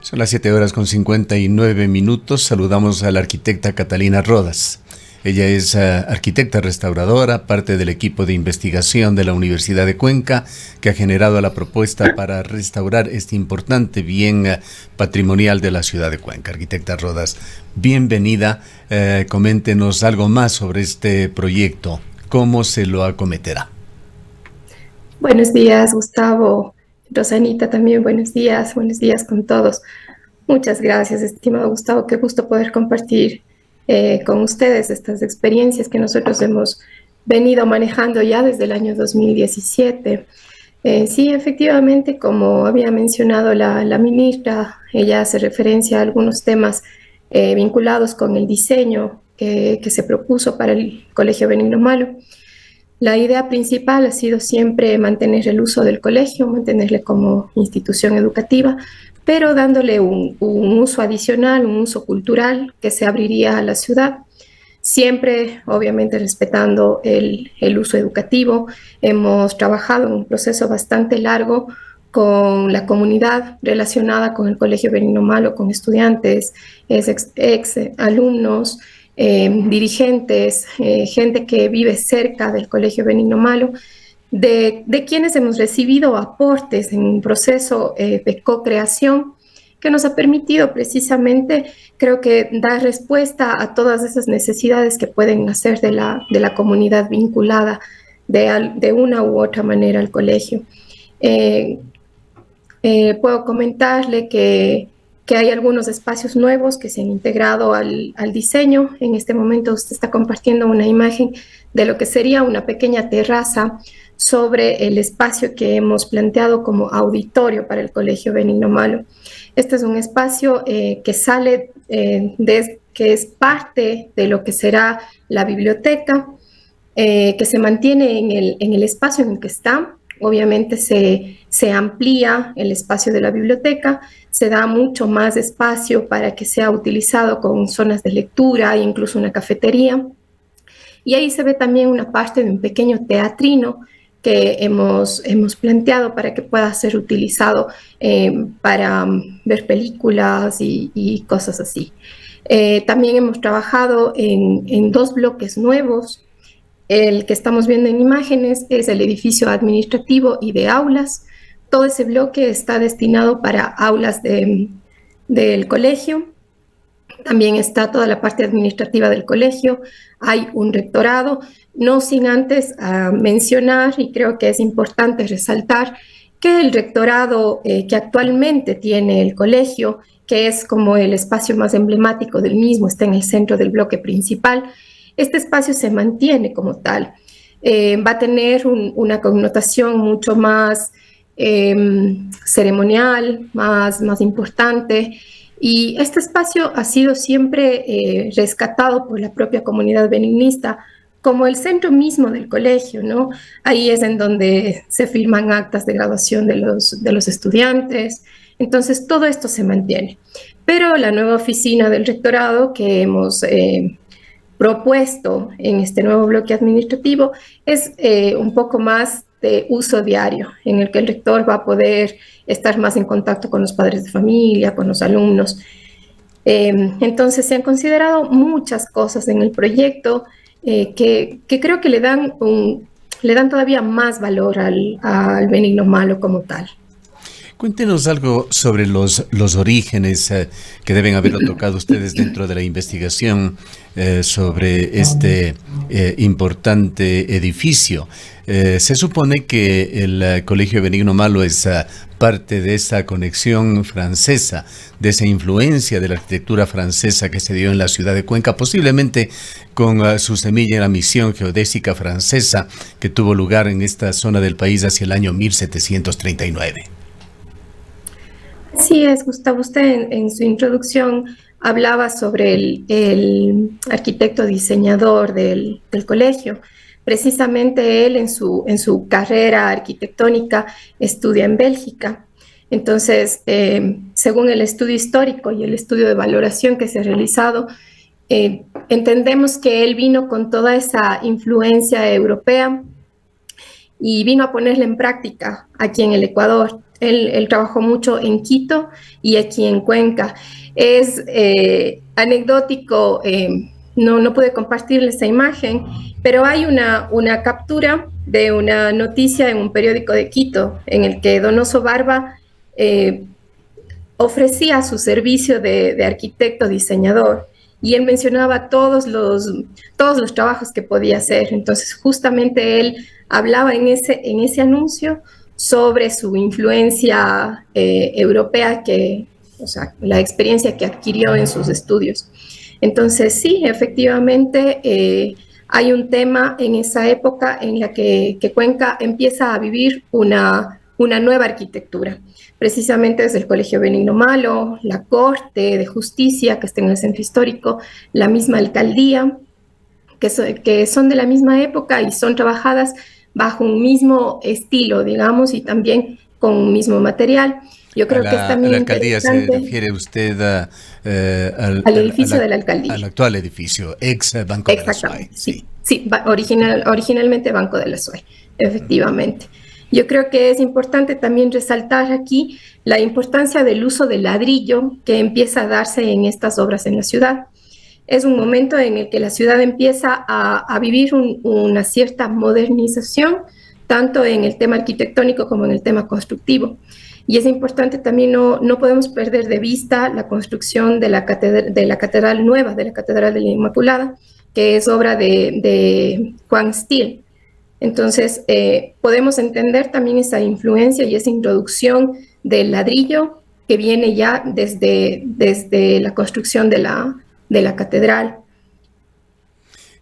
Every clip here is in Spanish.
Son las 7:59. Saludamos a la arquitecta Catalina Rodas. Ella es arquitecta restauradora, parte del equipo de investigación de la Universidad de Cuenca, que ha generado la propuesta para restaurar este importante bien patrimonial de la ciudad de Cuenca. Arquitecta Rodas, bienvenida. Coméntenos algo más sobre este proyecto. ¿Cómo se lo acometerá? Buenos días, Gustavo. Rosanita también, buenos días con todos. Muchas gracias, estimado Gustavo. Qué gusto poder compartir con ustedes estas experiencias que nosotros hemos venido manejando ya desde el año 2017. Sí, efectivamente, como había mencionado la ministra, ella hace referencia a algunos temas vinculados con el diseño que se propuso para el Colegio Benigno Malo. La idea principal ha sido siempre mantener el uso del colegio, mantenerle como institución educativa, pero dándole un uso adicional, un uso cultural que se abriría a la ciudad, siempre obviamente respetando el uso educativo. Hemos trabajado en un proceso bastante largo con la comunidad relacionada con el Colegio Benigno Malo, con estudiantes, ex alumnos, dirigentes, gente que vive cerca del Colegio Benigno Malo, de quienes hemos recibido aportes en un proceso de co-creación que nos ha permitido precisamente, creo que, dar respuesta a todas esas necesidades que pueden nacer de la comunidad vinculada de una u otra manera al colegio. Puedo comentarle que hay algunos espacios nuevos que se han integrado al diseño. En este momento usted está compartiendo una imagen de lo que sería una pequeña terraza sobre el espacio que hemos planteado como auditorio para el Colegio Benigno Malo. Este es un espacio que sale, que es parte de lo que será la biblioteca, que se mantiene en el espacio en el que está. Obviamente se amplía el espacio de la biblioteca, se da mucho más espacio para que sea utilizado con zonas de lectura e incluso una cafetería. Y ahí se ve también una parte de un pequeño teatrino que hemos planteado para que pueda ser utilizado para ver películas y cosas así. También hemos trabajado en dos bloques nuevos. El que estamos viendo en imágenes es el edificio administrativo y de aulas. Todo ese bloque está destinado para aulas del colegio. También está toda la parte administrativa del colegio. Hay un rectorado, no sin antes mencionar, y creo que es importante resaltar, que el rectorado que actualmente tiene el colegio, que es como el espacio más emblemático del mismo, está en el centro del bloque principal. Este espacio se mantiene como tal. Va a tener una connotación mucho más ceremonial, más importante. Y este espacio ha sido siempre rescatado por la propia comunidad benignista como el centro mismo del colegio, ¿no? Ahí es en donde se firman actas de graduación de los estudiantes. Entonces, todo esto se mantiene. Pero la nueva oficina del rectorado que hemos propuesto en este nuevo bloque administrativo es un poco más de uso diario, en el que el rector va a poder estar más en contacto con los padres de familia, con los alumnos. Entonces se han considerado muchas cosas en el proyecto que creo que le dan todavía más valor al Benigno Malo como tal. Cuéntenos algo sobre los orígenes que deben haberlo tocado ustedes dentro de la investigación sobre este importante edificio. Se supone que el Colegio Benigno Malo es parte de esa conexión francesa, de esa influencia de la arquitectura francesa que se dio en la ciudad de Cuenca, posiblemente con su semilla en la misión geodésica francesa que tuvo lugar en esta zona del país hacia el año 1739. Sí, es, Gustavo, usted en su introducción hablaba sobre el arquitecto diseñador del colegio. Precisamente él en su carrera arquitectónica estudia en Bélgica. Entonces, según el estudio histórico y el estudio de valoración que se ha realizado, entendemos que él vino con toda esa influencia europea y vino a ponerla en práctica aquí en el Ecuador. Él trabajó mucho en Quito y aquí en Cuenca. Es anecdótico, no pude compartirles esa imagen, pero hay una captura de una noticia en un periódico de Quito en el que Donoso Barba eh, ofrecía su servicio de arquitecto diseñador y él mencionaba todos los trabajos que podía hacer. Entonces, justamente él hablaba en ese anuncio sobre su influencia europea, o sea, la experiencia que adquirió en sus estudios. Entonces, sí, efectivamente, hay un tema en esa época en la que Cuenca empieza a vivir una nueva arquitectura precisamente desde el Colegio Benigno Malo, la Corte de Justicia que está en el centro histórico, la misma alcaldía, que son de la misma época y son trabajadas bajo un mismo estilo, digamos, y también con un mismo material. Yo creo que es A también la alcaldía se interesante refiere usted al edificio de la alcaldía. al actual edificio, ex Banco de la SUAY, Exactamente, sí. sí, sí, originalmente Banco de la SUAY, efectivamente. Yo creo que es importante también resaltar aquí la importancia del uso del ladrillo que empieza a darse en estas obras en la ciudad. Es un momento en el que la ciudad empieza a vivir una cierta modernización, tanto en el tema arquitectónico como en el tema constructivo. Y es importante también, no podemos perder de vista la construcción de la catedral nueva, de la Catedral de la Inmaculada, que es obra de Juan Steele. Entonces, podemos entender también esa influencia y esa introducción del ladrillo que viene ya desde la construcción de la catedral.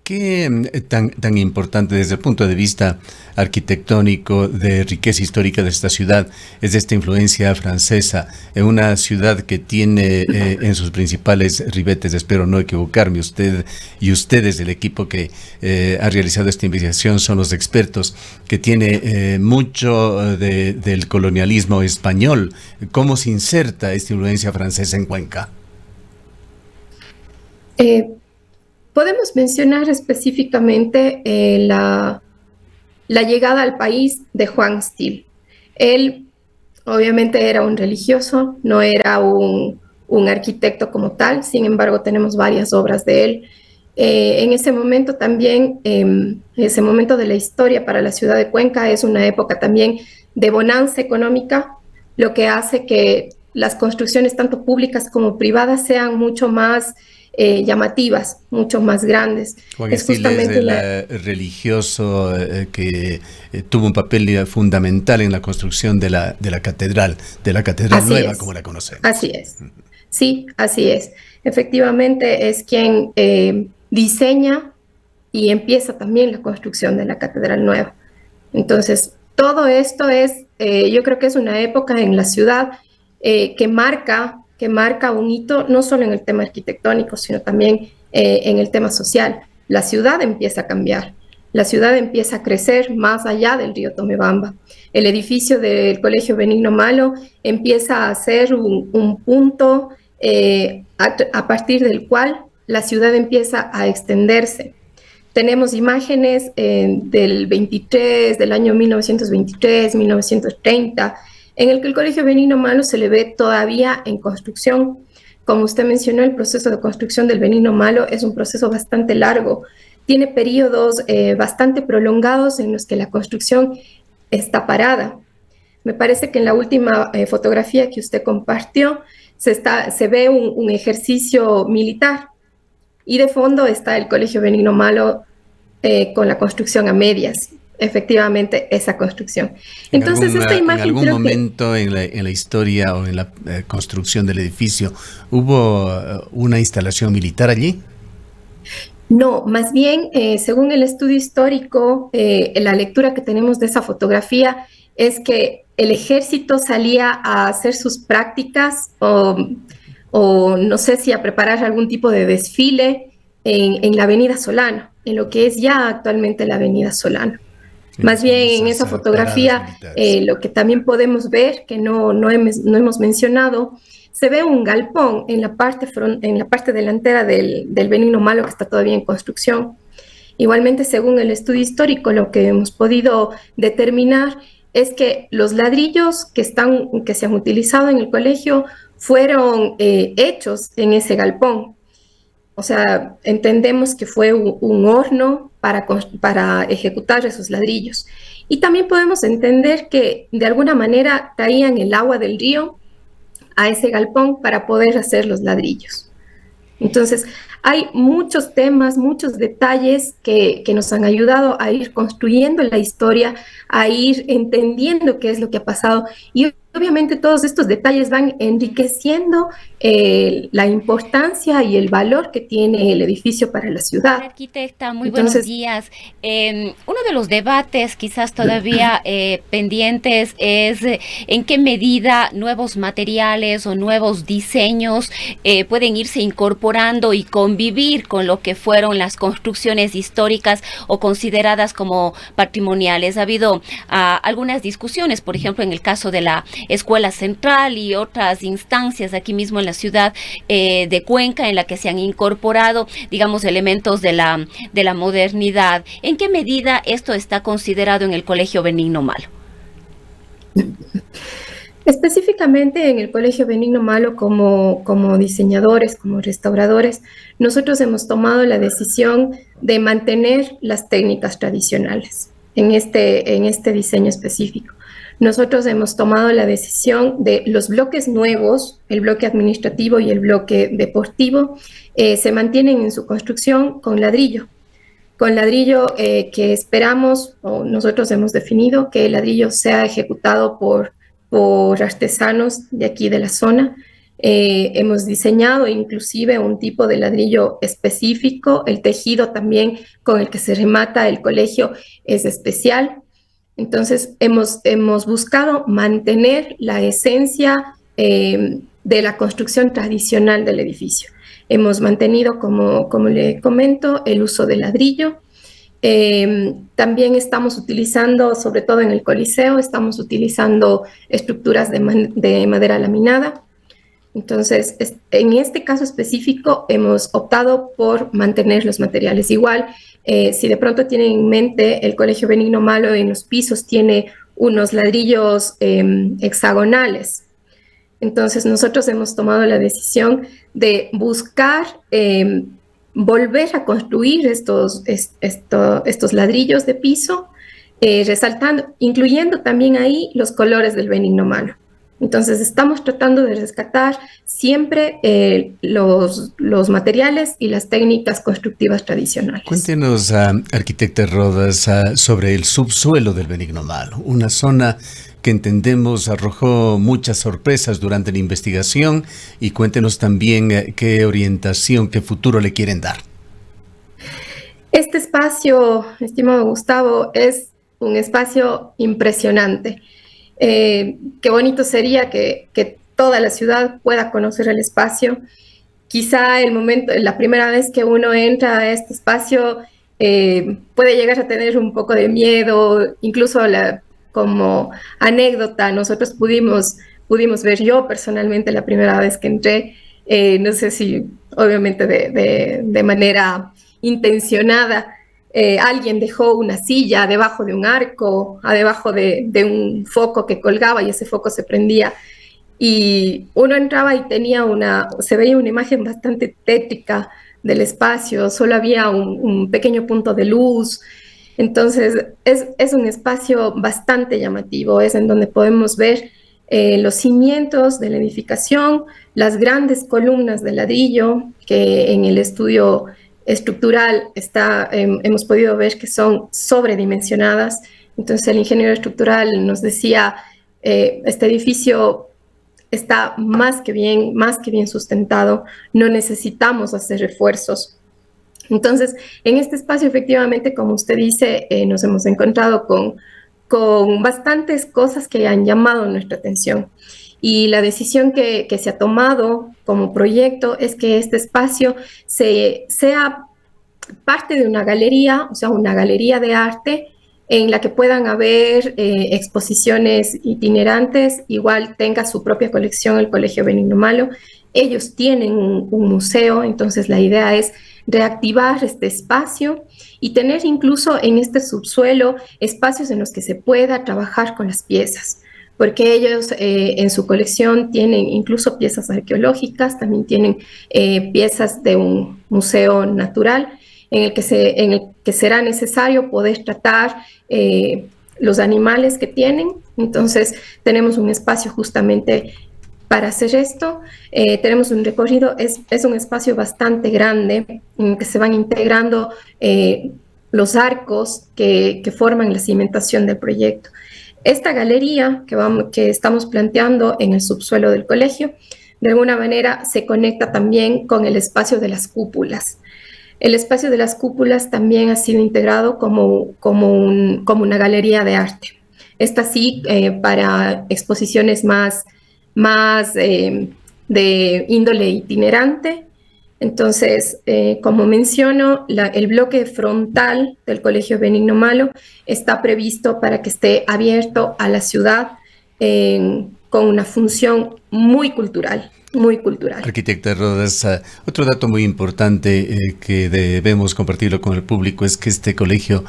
¿Qué tan importante desde el punto de vista arquitectónico de riqueza histórica de esta ciudad es esta influencia francesa en una ciudad que tiene en sus principales ribetes, espero no equivocarme, usted y ustedes, el equipo que ha realizado esta investigación, son los expertos, que tiene mucho del colonialismo español? ¿Cómo se inserta esta influencia francesa en Cuenca? Eh, Podemos mencionar específicamente la llegada al país de Juan Steele. Él obviamente era un religioso, no era un arquitecto como tal, sin embargo tenemos varias obras de él. En ese momento también, ese momento de la historia para la ciudad de Cuenca es una época también de bonanza económica, lo que hace que las construcciones tanto públicas como privadas sean mucho más llamativas, mucho más grandes. Juan Es Steele es justamente el religioso que tuvo un papel fundamental en la construcción de la catedral así nueva es, como la conocemos. así es. Sí, así es. Efectivamente es quien diseña y empieza también la construcción de la Catedral Nueva. Entonces, todo esto es, yo creo que es una época en la ciudad que marca un hito, no solo en el tema arquitectónico, sino también en el tema social. La ciudad empieza a cambiar, la ciudad empieza a crecer más allá del río Tomebamba. El edificio del Colegio Benigno Malo empieza a ser un punto a partir del cual la ciudad empieza a extenderse. Tenemos imágenes del año 1923, 1930, en el que el Colegio Benigno Malo se le ve todavía en construcción. Como usted mencionó, el proceso de construcción del Benigno Malo es un proceso bastante largo. Tiene periodos bastante prolongados en los que la construcción está parada. Me parece que en la última fotografía que usted compartió se ve un ejercicio militar y de fondo está el Colegio Benigno Malo con la construcción a medias, efectivamente esa construcción. Entonces, esta En imagen algún creo que momento en la historia o en la construcción del edificio, ¿hubo una instalación militar allí? no, más bien, según el estudio histórico, la lectura que tenemos de esa fotografía es que el ejército salía a hacer sus prácticas o no sé si a preparar algún tipo de desfile en la Avenida Solano, en lo que es ya actualmente la Avenida Solano. En Más las bien en esa famosas paradas fotografía, militares. lo que también podemos ver, que no hemos mencionado, se ve un galpón en la parte delantera del Benigno Malo que está todavía en construcción. Igualmente, según el estudio histórico, lo que hemos podido determinar es que los ladrillos que se han utilizado en el colegio fueron hechos en ese galpón. O sea, entendemos que fue un horno para ejecutar esos ladrillos. Y también podemos entender que de alguna manera traían el agua del río a ese galpón para poder hacer los ladrillos. Entonces, hay muchos temas, muchos detalles que nos han ayudado a ir construyendo la historia, a ir entendiendo qué es lo que ha pasado. Y obviamente todos estos detalles van enriqueciendo la importancia y el valor que tiene el edificio para la ciudad. Arquitecta, muy buenos Entonces, días. Uno de los debates quizás todavía pendientes es en qué medida nuevos materiales o nuevos diseños pueden irse incorporando y convivir con lo que fueron las construcciones históricas o consideradas como patrimoniales. Ha habido algunas discusiones, por ejemplo, en el caso de la Escuela Central y otras instancias aquí mismo en la ciudad de Cuenca, en la que se han incorporado, digamos, elementos de la modernidad. ¿En qué medida esto está considerado en el Colegio Benigno Malo? Específicamente en el Colegio Benigno Malo, como diseñadores, como restauradores, nosotros hemos tomado la decisión de mantener las técnicas tradicionales en este diseño específico. Nosotros hemos tomado la decisión de los bloques nuevos, el bloque administrativo y el bloque deportivo, se mantienen en su construcción con ladrillo. Con ladrillo que esperamos, o nosotros hemos definido que el ladrillo sea ejecutado por artesanos de aquí de la zona. Hemos diseñado inclusive un tipo de ladrillo específico, el tejido también con el que se remata el colegio es especial. Entonces, hemos buscado mantener la esencia de la construcción tradicional del edificio. Hemos mantenido, como le comento, el uso del ladrillo. También estamos utilizando, sobre todo en el Coliseo, estamos utilizando estructuras de madera laminada. Entonces, en este caso específico, hemos optado por mantener los materiales igual. Si de pronto tienen en mente, el Colegio Benigno Malo en los pisos tiene unos ladrillos hexagonales. Entonces, nosotros hemos tomado la decisión de buscar volver a construir estos ladrillos de piso, resaltando, incluyendo también ahí los colores del Benigno Malo. Entonces, estamos tratando de rescatar siempre los materiales y las técnicas constructivas tradicionales. Cuéntenos, arquitecta Rodas, sobre el subsuelo del Benigno Malo, una zona que entendemos arrojó muchas sorpresas durante la investigación, y cuéntenos también qué orientación, qué futuro le quieren dar. Este espacio, estimado Gustavo, es un espacio impresionante. Qué bonito sería que toda la ciudad pueda conocer el espacio. Quizá la primera vez que uno entra a este espacio puede llegar a tener un poco de miedo, incluso como anécdota, nosotros pudimos ver, yo personalmente la primera vez que entré, no sé si obviamente de manera intencionada, alguien dejó una silla debajo de un arco, debajo de un foco que colgaba y ese foco se prendía. Y uno entraba y se veía una imagen bastante tétrica del espacio, solo había un pequeño punto de luz. Entonces, es un espacio bastante llamativo, es en donde podemos ver los cimientos de la edificación, las grandes columnas de ladrillo que en el estudio estructural hemos podido ver que son sobredimensionadas. Entonces, el ingeniero estructural nos decía, este edificio está más que bien sustentado, no necesitamos hacer refuerzos. Entonces, en este espacio, efectivamente, como usted dice, nos hemos encontrado con bastantes cosas que han llamado nuestra atención. Y la decisión que se ha tomado como proyecto es que este espacio sea parte de una galería, o sea, una galería de arte en la que puedan haber exposiciones itinerantes, igual tenga su propia colección el Colegio Benigno Malo. Ellos tienen un museo, entonces la idea es reactivar este espacio y tener incluso en este subsuelo espacios en los que se pueda trabajar con las piezas, porque ellos en su colección tienen incluso piezas arqueológicas, también tienen piezas de un museo natural en el que será necesario poder tratar los animales que tienen. Entonces tenemos un espacio justamente para hacer esto. Tenemos un recorrido, es un espacio bastante grande en el que se van integrando los arcos que forman la cimentación del proyecto. Esta galería que estamos planteando en el subsuelo del colegio, de alguna manera se conecta también con el espacio de las cúpulas. El espacio de las cúpulas también ha sido integrado como una galería de arte. Esta sí para exposiciones más de índole itinerante. Entonces, como menciono, el bloque frontal del Colegio Benigno Malo está previsto para que esté abierto a la ciudad con una función muy cultural. Muy cultural. Arquitecta Rodas, otro dato muy importante que debemos compartirlo con el público es que este colegio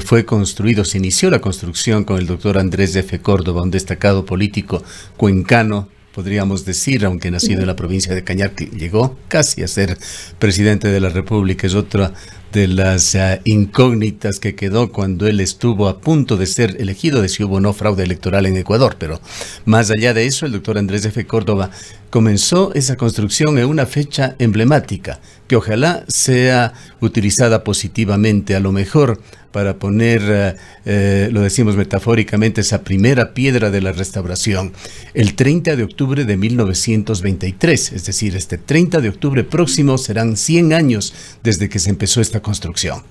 fue construido, se inició la construcción con el doctor Andrés F. Córdoba, un destacado político cuencano, podríamos decir, aunque nacido en la provincia de Cañar, que llegó casi a ser presidente de la República. Es otra de las incógnitas que quedó cuando él estuvo a punto de ser elegido, de si hubo o no fraude electoral en Ecuador. Pero más allá de eso, el doctor Andrés F. Córdoba comenzó esa construcción en una fecha emblemática, que ojalá sea utilizada positivamente, a lo mejor para poner, lo decimos metafóricamente, esa primera piedra de la restauración, el 30 de octubre de 1923, es decir, este 30 de octubre próximo serán 100 años desde que se empezó esta construcción.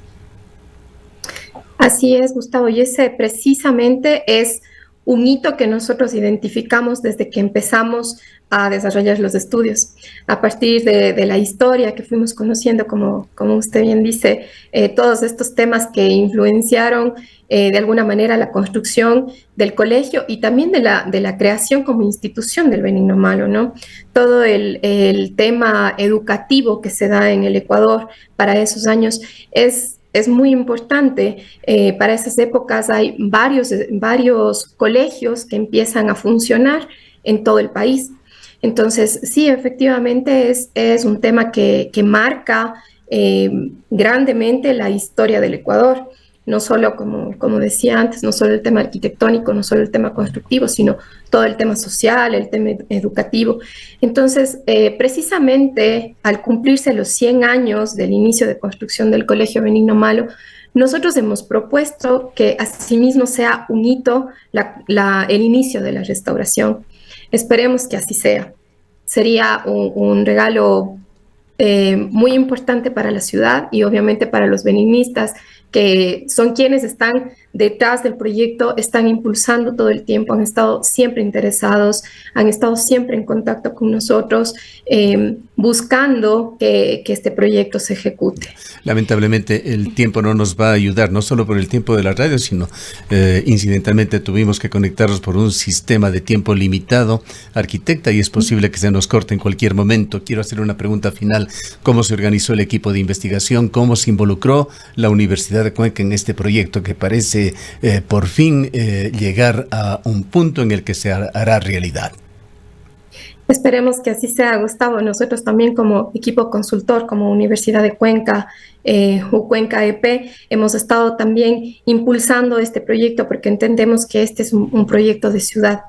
Así es, Gustavo, y ese precisamente es un hito que nosotros identificamos desde que empezamos a desarrollar los estudios. A partir de la historia que fuimos conociendo, como usted bien dice, todos estos temas que influenciaron de alguna manera la construcción del colegio y también de la creación como institución del Benigno Malo, ¿no? Todo el tema educativo que se da en el Ecuador para esos años es muy importante. Para esas épocas hay varios colegios que empiezan a funcionar en todo el país. Entonces, sí, efectivamente es un tema que marca grandemente la historia del Ecuador. No solo, como decía antes, no solo el tema arquitectónico, no solo el tema constructivo, sino todo el tema social, el tema educativo. Entonces, precisamente al cumplirse los 100 años del inicio de construcción del Colegio Benigno Malo, nosotros hemos propuesto que asimismo sea un hito el inicio de la restauración. Esperemos que así sea. Sería un regalo muy importante para la ciudad y obviamente para los benignistas, que son quienes están detrás del proyecto, están impulsando todo el tiempo, han estado siempre interesados, han estado siempre en contacto con nosotros, buscando que este proyecto se ejecute. Lamentablemente el tiempo no nos va a ayudar, no solo por el tiempo de la radio, sino incidentalmente tuvimos que conectarnos por un sistema de tiempo limitado, arquitecta, y es posible que se nos corte en cualquier momento. Quiero hacer una pregunta final. ¿Cómo se organizó el equipo de investigación? ¿Cómo se involucró la Universidad de Cuenca en este proyecto que parece por fin llegar a un punto en el que se hará realidad? Esperemos que así sea, Gustavo. Nosotros también como equipo consultor, como Universidad de Cuenca, Cuenca EP, hemos estado también impulsando este proyecto porque entendemos que este es un proyecto de ciudad.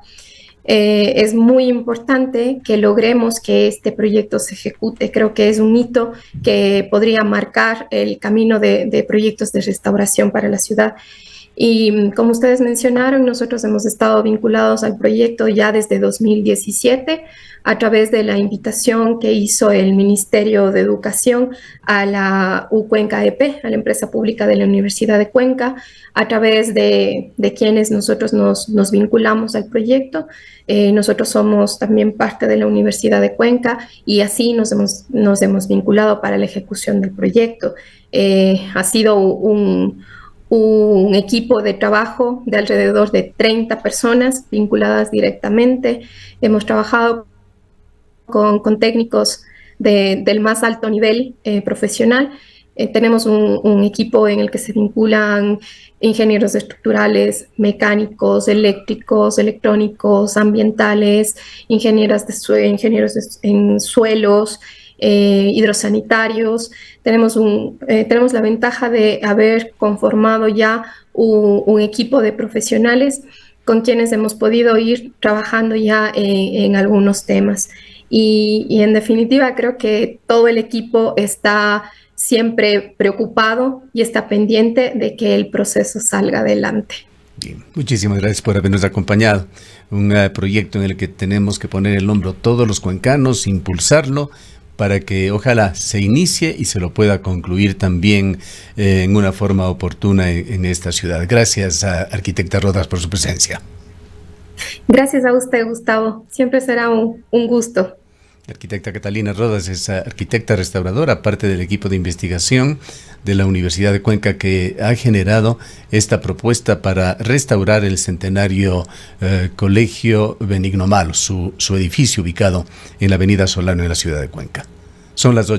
Es muy importante que logremos que este proyecto se ejecute. Creo que es un hito que podría marcar el camino de proyectos de restauración para la ciudad. Y como ustedes mencionaron, nosotros hemos estado vinculados al proyecto ya desde 2017 a través de la invitación que hizo el Ministerio de Educación a la Cuenca EP, a la empresa pública de la Universidad de Cuenca, a través de quienes nosotros nos vinculamos al proyecto. Nosotros somos también parte de la Universidad de Cuenca y así nos hemos vinculado para la ejecución del proyecto. Ha sido un un equipo de trabajo de alrededor de 30 personas vinculadas directamente. Hemos trabajado con técnicos del más alto nivel profesional. Tenemos un equipo en el que se vinculan ingenieros estructurales, mecánicos, eléctricos, electrónicos, ambientales, ingenieros en suelos, hidrosanitarios. Tenemos la ventaja de haber conformado ya un equipo de profesionales con quienes hemos podido ir trabajando ya en algunos temas. Y en definitiva creo que todo el equipo está siempre preocupado y está pendiente de que el proceso salga adelante. Bien, muchísimas gracias por habernos acompañado. Un proyecto en el que tenemos que poner el hombro todos los cuencanos, impulsarlo para que ojalá se inicie y se lo pueda concluir también en una forma oportuna en esta ciudad. Gracias, arquitecta Rodas, por su presencia. Gracias a usted, Gustavo. Siempre será un gusto. La arquitecta Catalina Rodas es arquitecta restauradora, parte del equipo de investigación de la Universidad de Cuenca, que ha generado esta propuesta para restaurar el centenario Colegio Benigno Malo, su edificio ubicado en la avenida Solano en la ciudad de Cuenca. Son las 8.